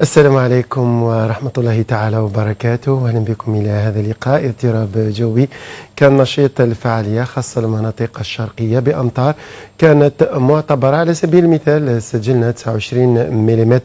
السلام عليكم ورحمة الله تعالى وبركاته. أهلا بكم إلى هذا اللقاء. اضطراب جوي كان نشيط الفعالية خاصة المناطق الشرقية بأمطار كانت معتبرة. على سبيل المثال سجلنا 29 ملم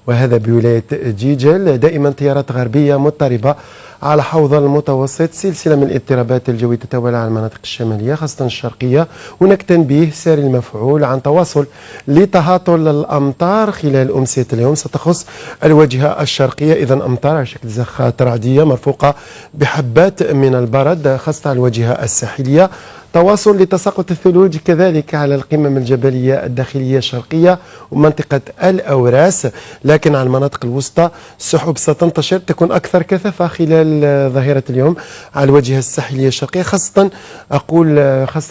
وهذا بولاية جيجل. دائما تيارات غربية مضطربة على حوض المتوسط. سلسلة من الاضطرابات الجوية تتوالى على المناطق الشمالية خاصة الشرقية. هناك تنبيه ساري المفعول عن تواصل لتهاطل الأمطار خلال أمسية اليوم ستخص الواجهة الشرقية. إذا أمطار على شكل زخات رعدية مرفوقة بحبات من البرد خاصة على الواجهة الساحلية. تواصل لتساقط الثلوج كذلك على القمم الجبلية الداخلية الشرقية ومنطقة الأوراس. لكن على المناطق الوسطى السحب ستنتشر تكون أكثر كثافة خلال ظهيرة اليوم على الواجهة الساحلية الشرقية خاصة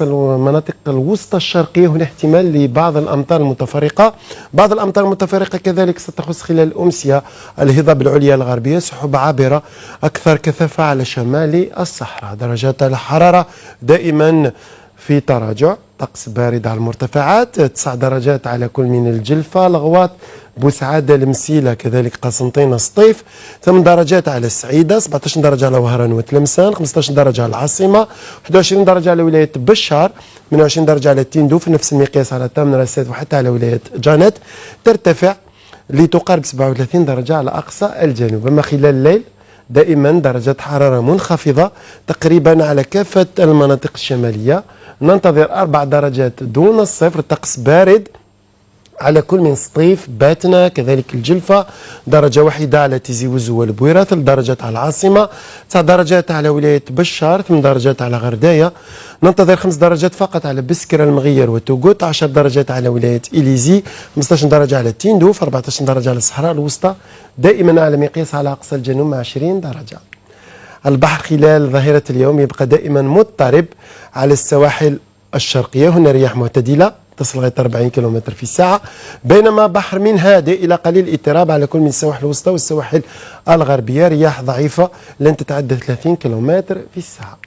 المناطق الوسطى الشرقية. هنا احتمال لبعض الأمطار المتفرقة. بعض الأمطار المتفرقة كذلك ستخص خلال الأمسية الهضاب العليا الغربية. سحب عابرة أكثر كثافة على شمال الصحراء. درجات الحرارة دائما في تراجع. طقس بارد على المرتفعات 9 درجات على كل من الجلفة لغواط بوسعادة المسيلة كذلك قسنطينة سطيف. 8 درجات على السعيدة. 17 درجة على وهران وتلمسان. 15 درجة على العاصمة. 21 درجة على ولاية بشار. 28 درجة على تيندو في نفس المقياس على تامن راسات وحتى على ولاية جانت. ترتفع لتقارب 37 درجة على أقصى الجنوب. أما خلال الليل دائما درجة حرارة منخفضة تقريبا على كافة المناطق الشمالية. ننتظر 4 درجات دون الصفر. طقس بارد على كل من سطيف باتنا كذلك الجلفة. درجة واحدة على تيزي وزو والبويرة. 3 درجات على العاصمة. 9 درجات على ولاية بشار. 8 درجات على غرداية. ننتظر 5 درجات فقط على بسكرة المغير وتوغوت. 10 درجات على ولاية إليزي. 15 درجة على تيندوف. 14 درجة على الصحراء الوسطى دائما على مقياس على أقصى الجنوب مع 20 درجة. البحر خلال ظهيرة اليوم يبقى دائما مضطرب على السواحل الشرقية. هنا رياح معتدلة تصل لغاية 40 كم في الساعة. بينما بحر من هادئ إلى قليل اضطراب على كل من السواحل الوسطى والسواحل الغربية. رياح ضعيفة لن تتعدى 30 كم في الساعة.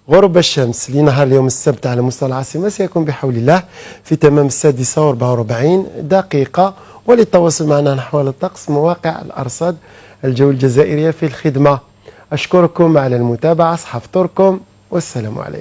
غروب الشمس لنهار اليوم السبت على مستوى العاصمة سيكون بحول الله في تمام 6:44 دقيقة. وللتواصل معنا عن أحوال الطقس مواقع الأرصاد الجو الجزائرية في الخدمة. أشكركم على المتابعة. صحة فطوركم والسلام عليكم.